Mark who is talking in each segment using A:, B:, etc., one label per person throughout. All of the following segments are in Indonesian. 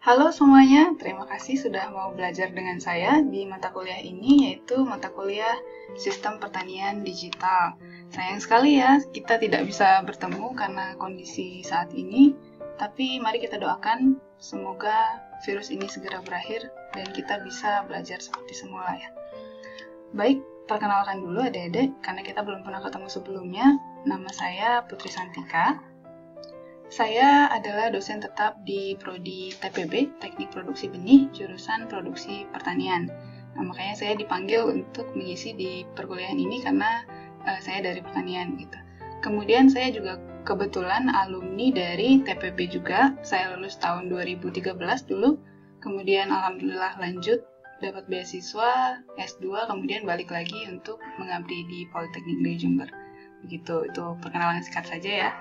A: Halo semuanya, terima kasih sudah mau belajar dengan saya di mata kuliah ini, yaitu mata kuliah Sistem Pertanian Digital. Sayang sekali ya, kita tidak bisa bertemu karena kondisi saat ini, tapi mari kita doakan semoga virus ini segera berakhir dan kita bisa belajar seperti semula ya. Baik, perkenalkan dulu adik-adik, karena kita belum pernah ketemu sebelumnya. Nama saya Putri Santika. Saya adalah dosen tetap di Prodi TPB, Teknik Produksi Benih, jurusan Produksi Pertanian. Nah, makanya saya dipanggil untuk mengisi di perkuliahan ini karena saya dari pertanian gitu. Kemudian saya juga kebetulan alumni dari TPB juga. Saya lulus tahun 2013 dulu. Kemudian alhamdulillah lanjut dapat beasiswa S2, kemudian balik lagi untuk mengabdi di Politeknik di Jember. Begitu, itu perkenalan singkat saja ya.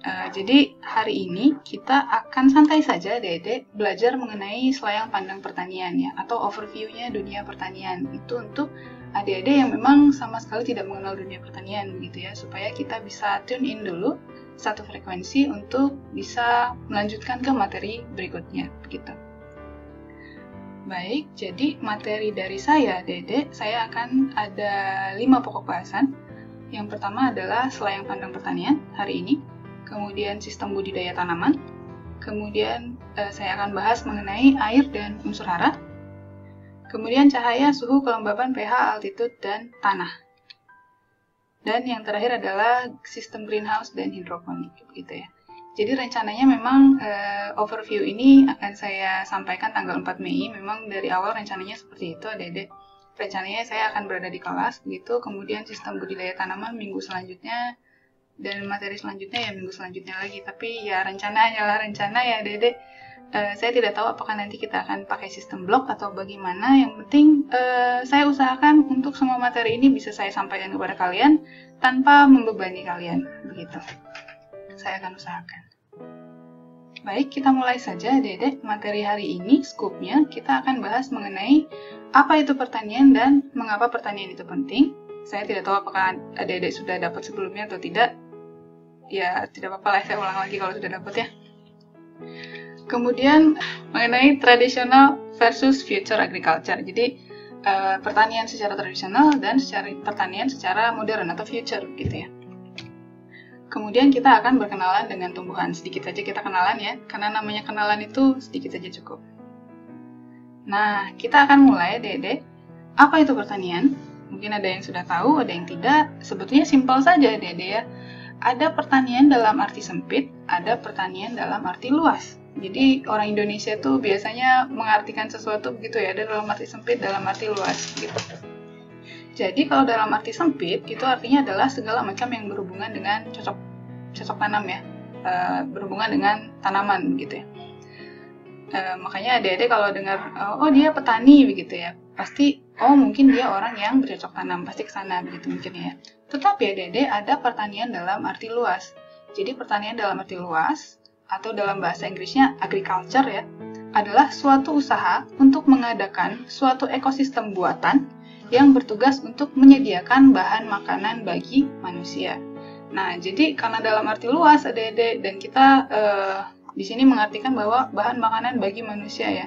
A: Jadi hari ini kita akan santai saja Dede belajar mengenai selayang pandang pertanian ya, atau overview-nya dunia pertanian. Itu untuk adik-adik yang memang sama sekali tidak mengenal dunia pertanian gitu ya, supaya kita bisa tune in dulu satu frekuensi untuk bisa melanjutkan ke materi berikutnya gitu. Baik, jadi materi dari saya Dede, saya akan ada 5 pokok bahasan. Yang pertama adalah selayang pandang pertanian hari ini. Kemudian sistem budidaya tanaman, kemudian saya akan bahas mengenai air dan unsur hara, kemudian cahaya, suhu, kelembaban, pH, altitude, dan tanah. Dan yang terakhir adalah sistem greenhouse dan hidroponik, gitu ya. Jadi rencananya memang overview ini akan saya sampaikan tanggal 4 Mei, memang dari awal rencananya seperti itu, adik-adik. Rencananya saya akan berada di kelas, gitu, kemudian sistem budidaya tanaman minggu selanjutnya, dan materi selanjutnya ya minggu selanjutnya lagi. Tapi ya rencana hanyalah rencana ya Dede. Saya tidak tahu apakah nanti kita akan pakai sistem blog atau bagaimana. Yang penting saya usahakan untuk semua materi ini bisa saya sampaikan kepada kalian tanpa membebani kalian. Begitu. Saya akan usahakan. Baik, kita mulai saja Dede. Materi hari ini, scoop-nya, kita akan bahas mengenai apa itu pertanian dan mengapa pertanian itu penting. Saya tidak tahu apakah adik-adik sudah dapat sebelumnya atau tidak. Ya, tidak apa-apa lah, saya ulang lagi kalau sudah dapat ya. Kemudian, mengenai tradisional versus future agriculture. Jadi, pertanian secara tradisional dan pertanian secara modern atau future gitu ya. Kemudian kita akan berkenalan dengan tumbuhan. Sedikit saja kita kenalan ya, karena namanya kenalan itu sedikit saja cukup. Nah, kita akan mulai, Dede. Apa itu pertanian? Mungkin ada yang sudah tahu, ada yang tidak. Sebetulnya simpel saja, Dede ya. Ada pertanian dalam arti sempit, ada pertanian dalam arti luas. Jadi orang Indonesia tuh biasanya mengartikan sesuatu begitu ya, ada dalam arti sempit, dalam arti luas gitu. Jadi kalau dalam arti sempit, itu artinya adalah segala macam yang berhubungan dengan cocok tanam ya, berhubungan dengan tanaman gitu ya. Makanya adik-adik kalau dengar, oh dia petani begitu ya, pasti, oh mungkin dia orang yang bercocok tanam, pasti ke sana begitu mungkin ya. Tetapi adik-adik ada pertanian dalam arti luas. Jadi pertanian dalam arti luas, atau dalam bahasa Inggrisnya agriculture ya, adalah suatu usaha untuk mengadakan suatu ekosistem buatan yang bertugas untuk menyediakan bahan makanan bagi manusia. Nah, jadi karena dalam arti luas adik-adik, dan kita di sini mengartikan bahwa bahan makanan bagi manusia ya.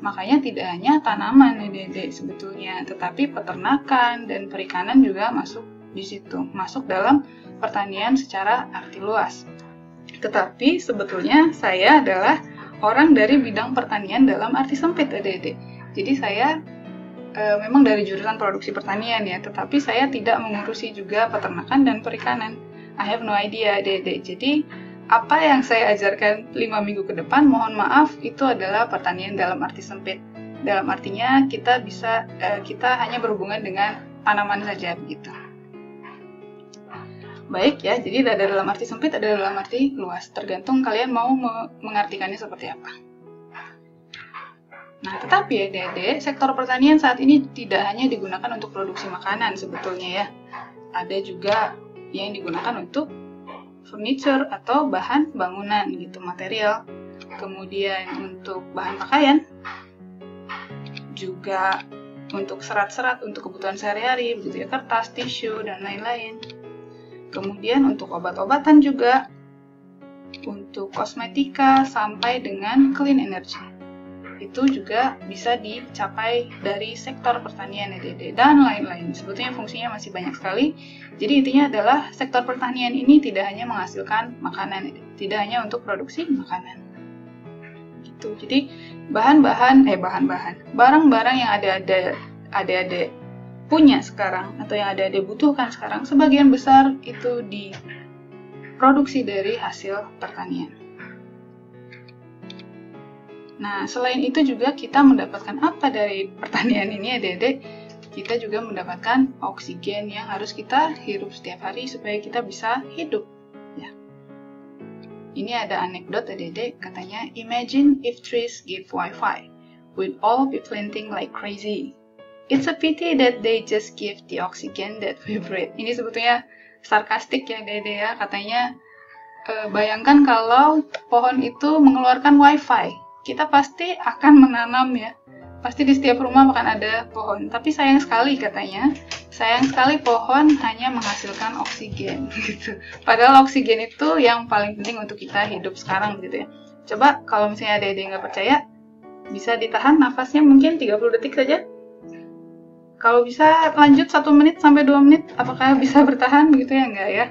A: Makanya tidak hanya tanaman adik-adik sebetulnya, tetapi peternakan dan perikanan juga masuk di situ, masuk dalam pertanian secara arti luas. Tetapi sebetulnya saya adalah orang dari bidang pertanian dalam arti sempit adik-adik. Jadi saya memang dari jurusan produksi pertanian ya, tetapi saya tidak mengurusi juga peternakan dan perikanan. I have no idea adik-adik. Jadi apa yang saya ajarkan 5 minggu ke depan, mohon maaf, itu adalah pertanian dalam arti sempit. Dalam artinya kita hanya berhubungan dengan tanaman saja begitu. Baik ya, jadi ada dalam arti sempit, ada dalam arti luas. Tergantung kalian mau mengartikannya seperti apa. Nah, tetapi adik-adik, sektor pertanian saat ini tidak hanya digunakan untuk produksi makanan sebetulnya ya. Ada juga yang digunakan untuk furniture atau bahan bangunan gitu, material. Kemudian untuk bahan pakaian, juga untuk serat-serat untuk kebutuhan sehari-hari, begitu ya, kertas, tisu, dan lain-lain. Kemudian untuk obat-obatan juga, untuk kosmetika, sampai dengan clean energy. Itu juga bisa dicapai dari sektor pertanian ya, dan lain-lain. Sebetulnya fungsinya masih banyak sekali. Jadi intinya adalah sektor pertanian ini tidak hanya menghasilkan makanan, tidak hanya untuk produksi makanan. Gitu. Jadi barang-barang yang adik-adik punya sekarang atau yang adik-adik butuhkan sekarang, sebagian besar itu diproduksi dari hasil pertanian. Nah, selain itu juga kita mendapatkan apa dari pertanian ini adik-adik? Kita juga mendapatkan oksigen yang harus kita hirup setiap hari supaya kita bisa hidup. Ya. Ini ada anekdot adik-adik, katanya, imagine if trees give Wi-Fi, we'd all be planting like crazy. It's a pity that they just give the oxygen that we breathe. Ini sebetulnya sarkastik ya adik-adik ya, katanya bayangkan kalau pohon itu mengeluarkan Wi-Fi. Kita pasti akan menanam ya, pasti di setiap rumah akan ada pohon. Tapi sayang sekali katanya, sayang sekali pohon hanya menghasilkan oksigen gitu. Padahal oksigen itu yang paling penting untuk kita hidup sekarang gitu ya. Coba kalau misalnya adik-adik nggak percaya, bisa ditahan nafasnya mungkin 30 detik saja. Kalau bisa lanjut 1 menit sampai 2 menit, apakah bisa bertahan begitu ya? Enggak ya.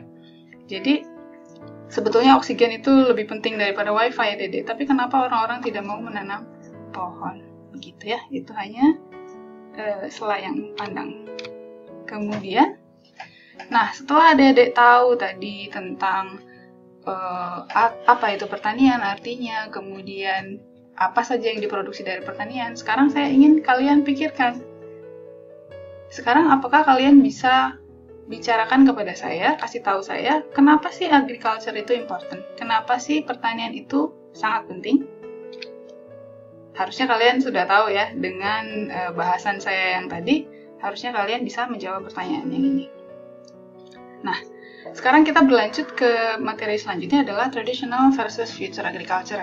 A: Jadi sebetulnya oksigen itu lebih penting daripada Wi-Fi ya Dede, tapi kenapa orang-orang tidak mau menanam pohon? Begitu ya, itu hanya selayang pandang. Kemudian, nah setelah Dede tahu tadi tentang apa itu pertanian artinya, kemudian apa saja yang diproduksi dari pertanian, sekarang saya ingin kalian pikirkan. Sekarang apakah kalian bisa bicarakan kepada saya, kasih tahu saya, kenapa sih agriculture itu important? Kenapa sih pertanian itu sangat penting? Harusnya kalian sudah tahu ya, dengan bahasan saya yang tadi, harusnya kalian bisa menjawab pertanyaan yang ini. Nah, sekarang kita berlanjut ke materi selanjutnya adalah traditional versus future agriculture.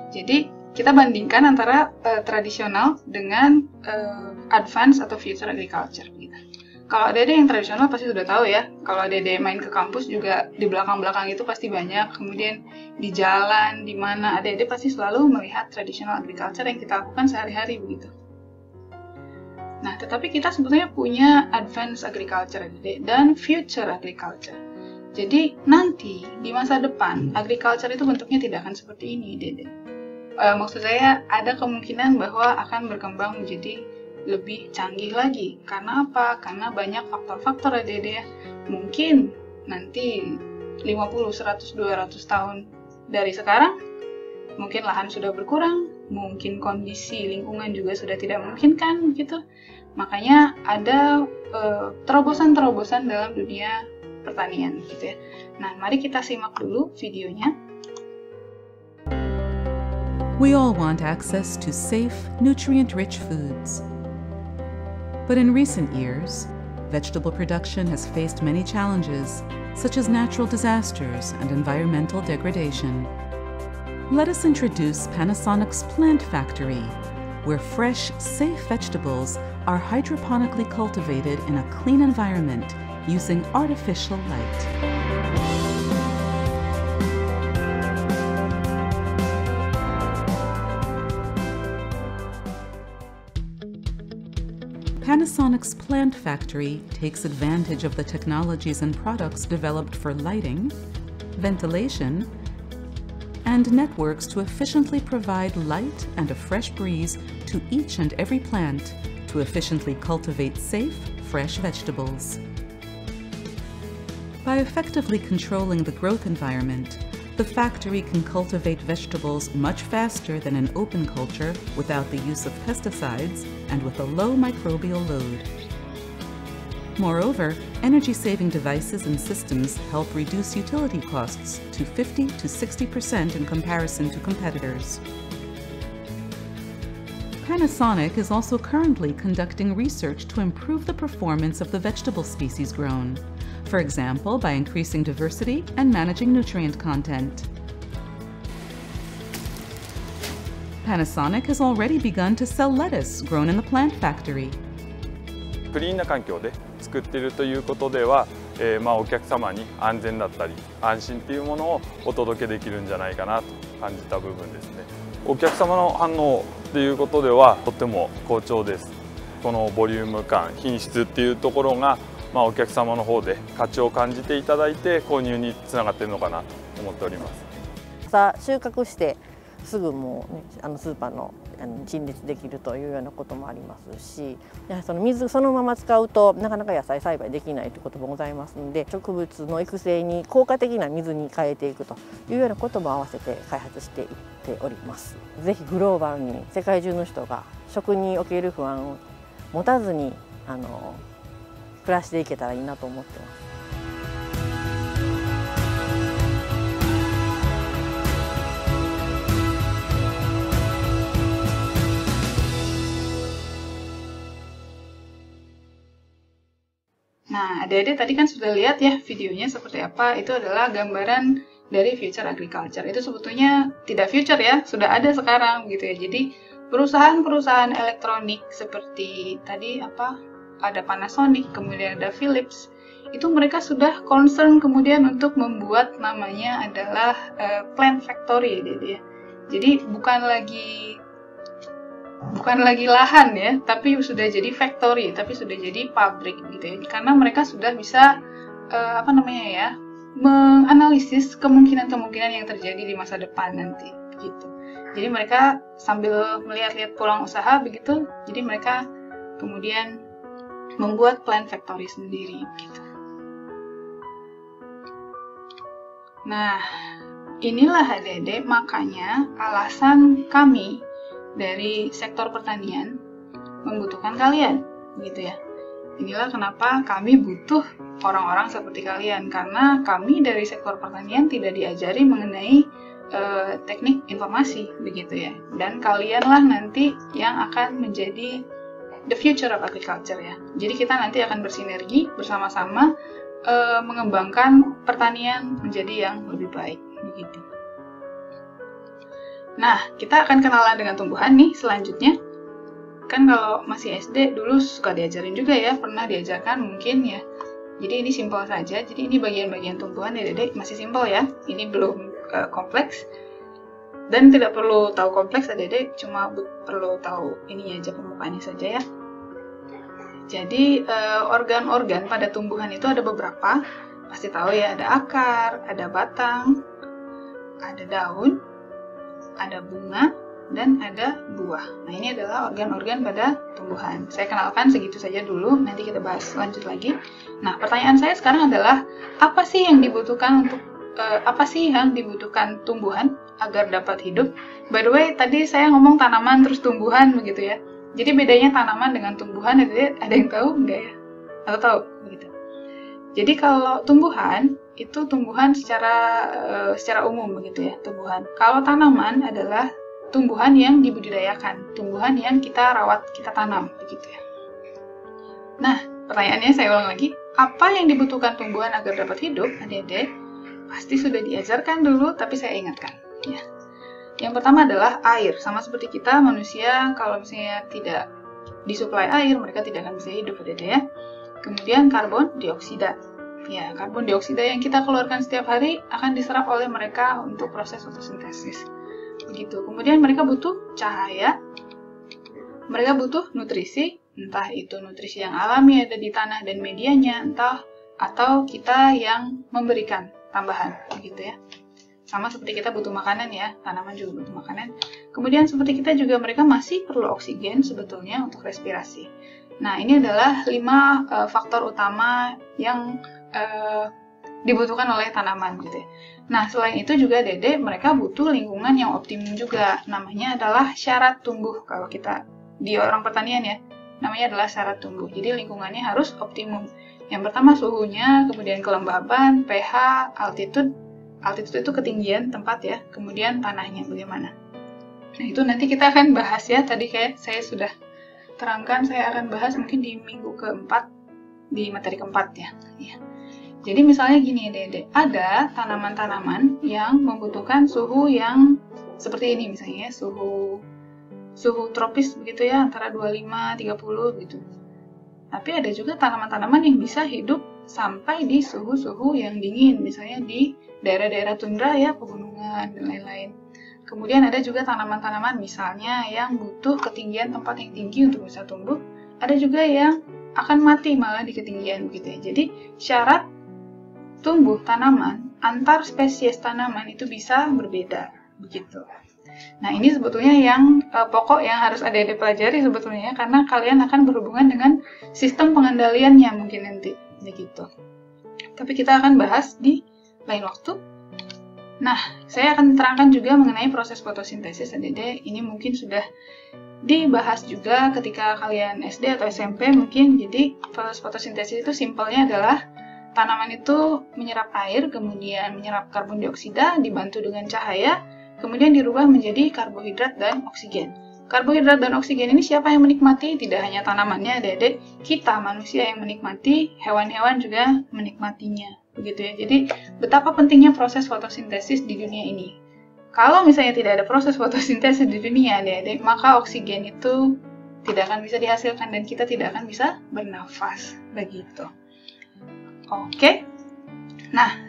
A: Jadi, kita bandingkan antara tradisional dengan advance atau future agriculture. Gitu. Kalau adik-adik yang tradisional pasti sudah tahu ya, kalau adik-adik main ke kampus juga di belakang-belakang itu pasti banyak, kemudian di jalan, di mana adik-adik pasti selalu melihat traditional agriculture yang kita lakukan sehari-hari begitu. Nah, tetapi kita sebetulnya punya advanced agriculture adik-adik dan future agriculture. Jadi nanti di masa depan, agriculture itu bentuknya tidak akan seperti ini adik-adik. Maksud saya ada kemungkinan bahwa akan berkembang menjadi lebih canggih lagi. Karena apa? Karena banyak faktor-faktor adik-adik ya. Mungkin nanti 50, 100, 200 tahun dari sekarang, mungkin lahan sudah berkurang, mungkin kondisi lingkungan juga sudah tidak memungkinkan gitu. Makanya ada terobosan-terobosan dalam dunia pertanian gitu ya. Nah, mari kita simak dulu videonya.
B: We all want access to safe, nutrient-rich foods. But in recent years, vegetable production has faced many challenges, such as natural disasters and environmental degradation. Let us introduce Panasonic's Plant Factory, where fresh, safe vegetables are hydroponically cultivated in a clean environment using artificial light. Panasonic's Plant Factory takes advantage of the technologies and products developed for lighting, ventilation, and networks to efficiently provide light and a fresh breeze to each and every plant to efficiently cultivate safe, fresh vegetables. By effectively controlling the growth environment, the factory can cultivate vegetables much faster than an open culture without the use of pesticides and with a low microbial load. Moreover, energy-saving devices and systems help reduce utility costs to 50 to 60% in comparison to competitors. Panasonic is also currently conducting research to improve the performance of the vegetable species grown, for example, by increasing diversity and managing nutrient content. Panasonic has already begun to sell lettuce grown in the plant factory.
C: クリーンな環境で作っているということでは、お客様に安全だったり安心っていうものをお届けできるんじゃないかなと感じた部分ですね。お客様の反応っていうことではとっても好調です。このボリューム感、品質っていうところが、お客様の方で価値を感じていただいて購入につながっているのかなと思っております。
D: 朝収穫してすぐもう、ね、スーパーの陳列できるというようなこともありますし、その水そのまま使うとなかなか野菜栽培できないということもございますので、植物の育成に効果的な水に変えていくというようなことも合わせて開発していっております。ぜひグローバルに世界中の人が食における不安を持たずに暮らしていけたらいいなと思ってます。
A: Nah, adik-adik tadi kan sudah lihat ya videonya seperti apa. Itu adalah gambaran dari future agriculture. Itu sebetulnya tidak future ya, sudah ada sekarang gitu ya. Jadi perusahaan-perusahaan elektronik seperti tadi ada Panasonic, kemudian ada Philips, itu mereka sudah concern kemudian untuk membuat namanya adalah plant factory ya. Jadi bukan lagi lahan ya, tapi sudah jadi factory, tapi sudah jadi pabrik gitu ya. Karena mereka sudah bisa menganalisis kemungkinan-kemungkinan yang terjadi di masa depan nanti gitu. Jadi mereka sambil melihat-lihat peluang usaha begitu, jadi mereka kemudian membuat plant factory sendiri gitu. Nah, inilah adik-adik makanya alasan kami dari sektor pertanian membutuhkan kalian, gitu ya. Inilah kenapa kami butuh orang-orang seperti kalian, karena kami dari sektor pertanian tidak diajari mengenai teknik informasi, begitu ya. Dan kalianlah nanti yang akan menjadi the future of agriculture ya. Jadi kita nanti akan bersinergi bersama-sama mengembangkan pertanian menjadi yang lebih baik, begitu. Nah, kita akan kenalan dengan tumbuhan nih selanjutnya. Kan kalau masih SD dulu suka diajarin juga ya, pernah diajarkan mungkin ya. Jadi ini simpel saja, jadi ini bagian-bagian tumbuhan ya Dedek, masih simpel ya. Ini belum kompleks. Dan tidak perlu tahu kompleks ya Dedek, cuma perlu tahu ini aja permukaannya saja ya. Jadi organ-organ pada tumbuhan itu ada beberapa. Pasti tahu ya, ada akar, ada batang, ada daun, ada bunga, dan ada buah. Nah, ini adalah organ-organ pada tumbuhan. Saya kenalkan segitu saja dulu, nanti kita bahas lanjut lagi. Nah, pertanyaan saya sekarang adalah, apa sih yang dibutuhkan tumbuhan agar dapat hidup? By the way, tadi saya ngomong tanaman terus tumbuhan begitu ya. Jadi bedanya tanaman dengan tumbuhan, ada yang tahu nggak ya? Atau tahu begitu? Jadi kalau tumbuhan itu tumbuhan secara umum begitu ya, tumbuhan. Kalau tanaman adalah tumbuhan yang dibudidayakan, tumbuhan yang kita rawat, kita tanam begitu ya. Nah, pertanyaannya saya ulang lagi, apa yang dibutuhkan tumbuhan agar dapat hidup? Adik-adik pasti sudah diajarkan dulu, tapi saya ingatkan ya. Yang pertama adalah air, sama seperti kita manusia, kalau misalnya tidak disuplai air, mereka tidak akan bisa hidup adik-adik ya. Kemudian karbon dioksida. Ya, karbon dioksida yang kita keluarkan setiap hari akan diserap oleh mereka untuk proses fotosintesis. Begitu. Kemudian mereka butuh cahaya. Mereka butuh nutrisi, entah itu nutrisi yang alami ada di tanah dan medianya, atau kita yang memberikan tambahan, begitu ya. Sama seperti kita butuh makanan ya, tanaman juga butuh makanan. Kemudian seperti kita juga mereka masih perlu oksigen sebetulnya untuk respirasi. Nah, ini adalah 5 faktor utama yang dibutuhkan oleh tanaman gitu ya. Nah, selain itu juga Dedek, mereka butuh lingkungan yang optimum juga. Namanya adalah syarat tumbuh. Kalau kita di orang pertanian ya, namanya adalah syarat tumbuh. Jadi lingkungannya harus optimum. Yang pertama suhunya, kemudian kelembaban, pH, altitude. Altitude itu ketinggian tempat ya. Kemudian tanahnya bagaimana. Nah, itu nanti kita akan bahas ya. Tadi kayak saya sudah terangkan, saya akan bahas mungkin di minggu keempat, di materi keempat ya. Jadi misalnya gini Dedek, ada tanaman-tanaman yang membutuhkan suhu yang seperti ini misalnya, suhu tropis begitu ya, antara 25-30 gitu. Tapi ada juga tanaman-tanaman yang bisa hidup sampai di suhu-suhu yang dingin, misalnya di daerah-daerah tundra ya, pegunungan dan lain-lain. Kemudian ada juga tanaman-tanaman misalnya yang butuh ketinggian tempat yang tinggi untuk bisa tumbuh. Ada juga yang akan mati malah di ketinggian begitu ya. Jadi syarat tumbuh tanaman antar spesies tanaman itu bisa berbeda begitu. Nah ini sebetulnya yang pokok yang harus adik-adik pelajari sebetulnya, karena kalian akan berhubungan dengan sistem pengendaliannya mungkin nanti begitu. Tapi kita akan bahas di lain waktu. Nah, saya akan terangkan juga mengenai proses fotosintesis adik-adik. Ini mungkin sudah dibahas juga ketika kalian SD atau SMP mungkin. Jadi proses fotosintesis itu simpelnya adalah tanaman itu menyerap air, kemudian menyerap karbon dioksida, dibantu dengan cahaya, kemudian dirubah menjadi karbohidrat dan oksigen. Karbohidrat dan oksigen ini siapa yang menikmati? Tidak hanya tanamannya, adik-adik, kita manusia yang menikmati, hewan-hewan juga menikmatinya. Begitu ya. Jadi, betapa pentingnya proses fotosintesis di dunia ini. Kalau misalnya tidak ada proses fotosintesis di dunia, adik-adik, maka oksigen itu tidak akan bisa dihasilkan dan kita tidak akan bisa bernafas. Begitu. Oke. Nah,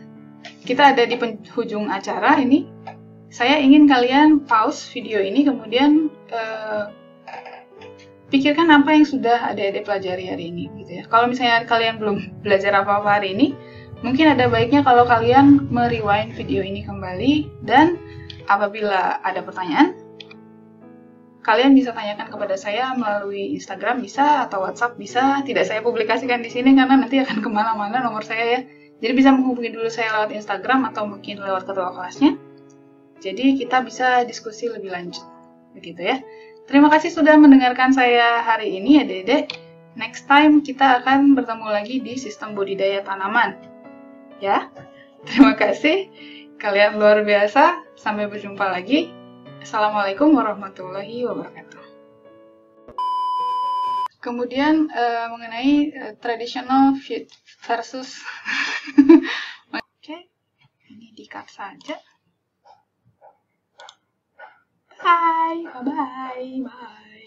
A: kita ada di penghujung acara ini. Saya ingin kalian pause video ini, kemudian pikirkan apa yang sudah adik-adik pelajari hari ini. Gitu ya. Kalau misalnya kalian belum belajar apa-apa hari ini, mungkin ada baiknya kalau kalian merewind video ini kembali, dan apabila ada pertanyaan, kalian bisa tanyakan kepada saya melalui Instagram bisa, atau WhatsApp bisa. Tidak saya publikasikan di sini karena nanti akan kemana-mana nomor saya ya. Jadi bisa menghubungi dulu saya lewat Instagram atau mungkin lewat ketua kelasnya. Jadi kita bisa diskusi lebih lanjut. Begitu ya. Terima kasih sudah mendengarkan saya hari ini adik-adik. Next time kita akan bertemu lagi di sistem budidaya tanaman. Ya, terima kasih. Kalian luar biasa. Sampai berjumpa lagi. Assalamualaikum warahmatullahi wabarakatuh. Kemudian mengenai traditional versus oke, ini di-cut saja. Bye, bye, bye.